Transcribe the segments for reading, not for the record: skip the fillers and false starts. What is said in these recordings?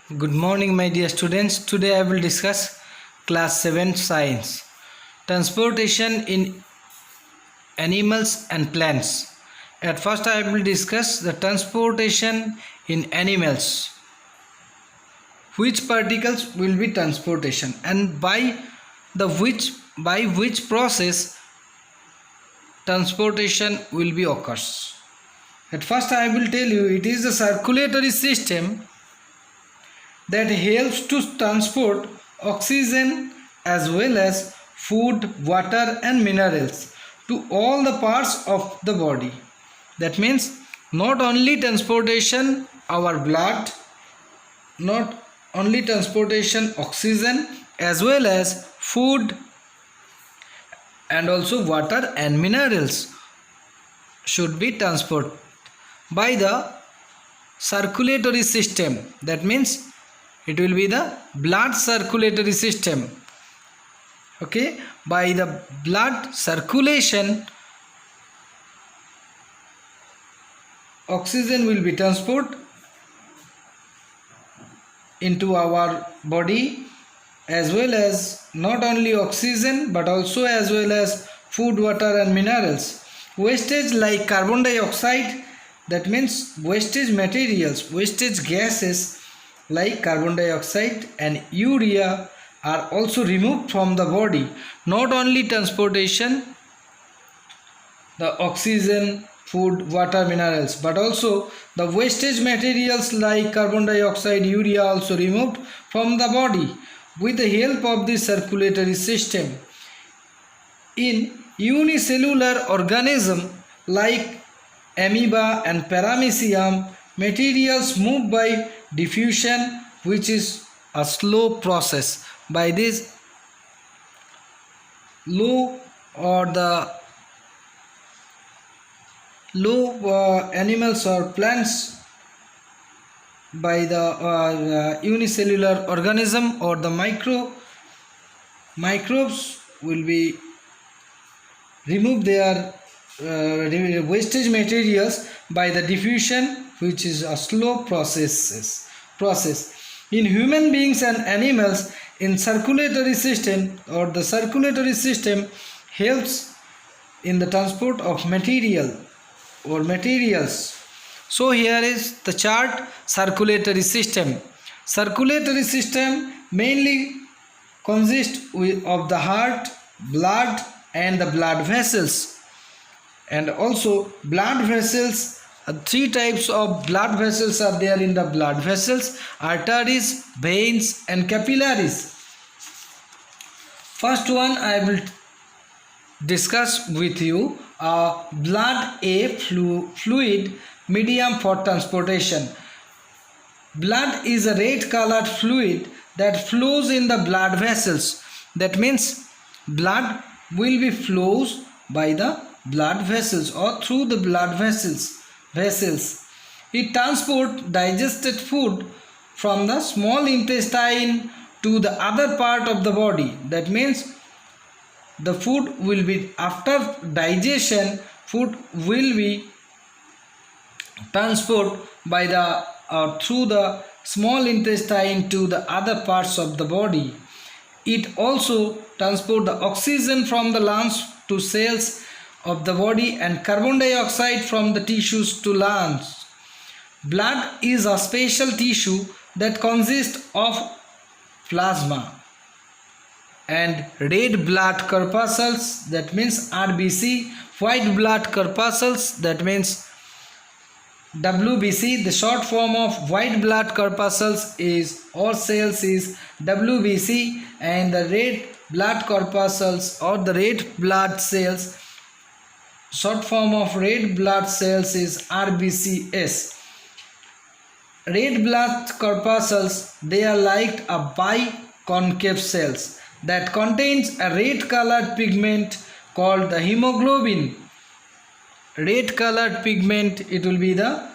Good morning, my dear students. Today I will discuss class 7 science. Transportation in animals and plants. At first I will discuss the transportation in animals. Which particles will be transportation and by which process transportation will be occurs. At first I will tell you it is the circulatory system that helps to transport oxygen as well as food, water and minerals to all the parts of the body. That means not only transportation our blood, not only transportation oxygen as well as food and also water and minerals should be transported by the circulatory system. That means it will be the blood circulatory system. Okay, by the blood circulation oxygen will be transported into our body, as well as not only oxygen but also as well as food, water and minerals. Wastage like carbon dioxide, that means wastage materials, wastage gases like carbon dioxide and urea are also removed from the body. Not only transportation the oxygen, food, water, minerals, but also the wastage materials like carbon dioxide, urea also removed from the body with the help of the circulatory system. In unicellular organism like amoeba and paramecium, materials move by diffusion, which is a slow process. By this low animals or plants, by the unicellular organism or the microbes will be remove their wastage materials by the diffusion, which is a slow process. In human beings and animals, in circulatory system or the circulatory system helps in the transport of material or materials. So here is the chart. Circulatory system mainly consists of the heart, blood and the blood vessels, and also blood vessels. Three types of blood vessels are there in the blood vessels: arteries, veins and capillaries. First one I will discuss with you blood, a fluid medium for transportation. Blood is a red colored fluid that flows in the blood vessels. That means blood will be flows by the blood vessels or through the blood vessels. It transports digested food from the small intestine to the other part of the body. That means the food will be, after digestion, food will be transported by the through the small intestine to the other parts of the body. It also transports the oxygen from the lungs to cells of the body and carbon dioxide from the tissues to lungs. Blood is a special tissue that consists of plasma and red blood corpuscles, that means RBC, white blood corpuscles, that means WBC. The short form of white blood corpuscles is or cells is WBC, and the red blood corpuscles or the red blood cells, short form of red blood cells is RBCS. Red blood corpuscles, they are like a biconcave cells that contains a red colored pigment called the hemoglobin. Red colored pigment, it will be the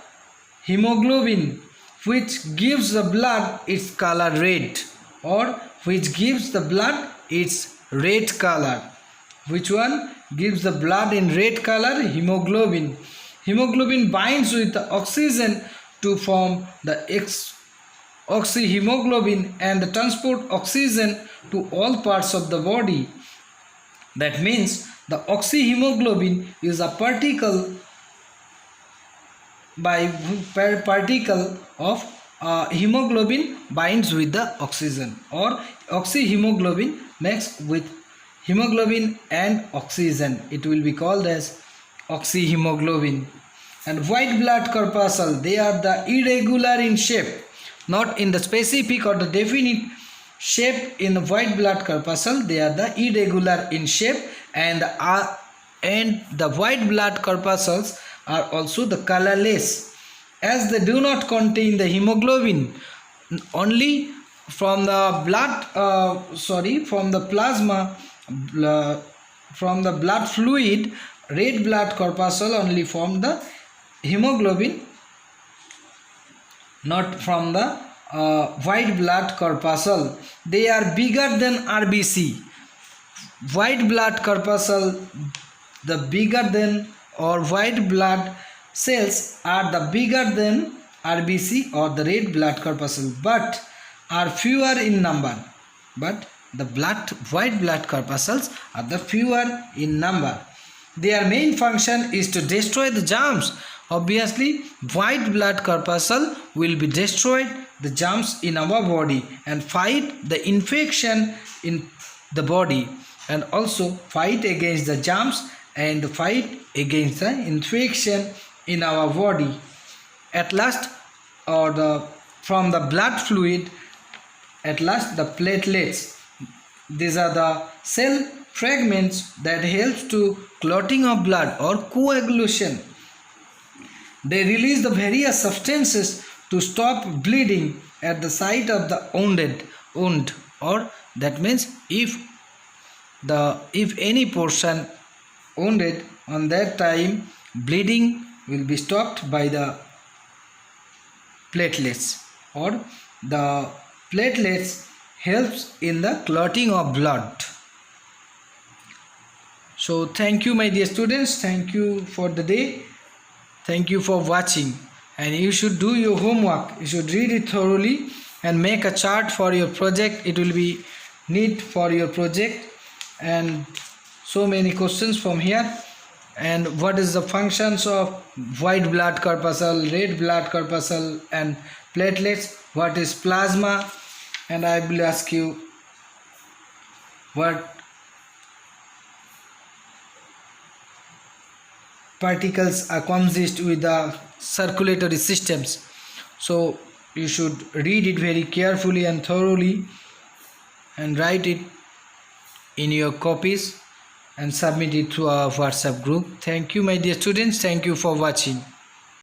hemoglobin, which gives the blood its color red, or which gives the blood its red color. Which one gives the blood in red color? Hemoglobin. Hemoglobin binds with the oxygen to form the oxyhemoglobin and transport oxygen to all parts of the body. That means the oxyhemoglobin is a particle of hemoglobin binds with the oxygen, or oxyhemoglobin mixed with hemoglobin and oxygen. It will be called as oxyhemoglobin. And white blood corpuscle, they are the irregular in shape, not in the specific or the definite shape. In the white blood corpuscle, they are the irregular in shape, and the white blood corpuscles are also the colorless, as they do not contain the hemoglobin. Only from the from the plasma, from the blood fluid, red blood corpuscle only form the hemoglobin, not from the white blood corpuscle. They are bigger than RBC. White blood corpuscle, the bigger than, or white blood cells are the bigger than RBC or the red blood corpuscle, but are fewer in number. But the white blood corpuscles are the fewer in number. Their main function is to destroy the germs. Obviously, white blood corpuscle will be destroyed the germs in our body and fight the infection in the body, and also fight against the germs and fight against the infection in our body. At last, from the blood fluid, at last the platelets. These are the cell fragments that helps to clotting of blood or coagulation. They release the various substances to stop bleeding at the site of the wound, or that means if any portion wounded, on that time bleeding will be stopped by the platelets, or the platelets helps in the clotting of blood. So thank you, my dear students. Thank you for the day. Thank you for watching. And you should do your homework. You should read it thoroughly and make a chart for your project. It will be neat for your project. And so many questions from here. And what is the functions of white blood corpuscle, red blood corpuscle, and platelets? What is plasma? And I will ask you what particles are consist with the circulatory systems. So you should read it very carefully and thoroughly and write it in your copies and submit it to our WhatsApp group. Thank you, my dear students. Thank you for watching.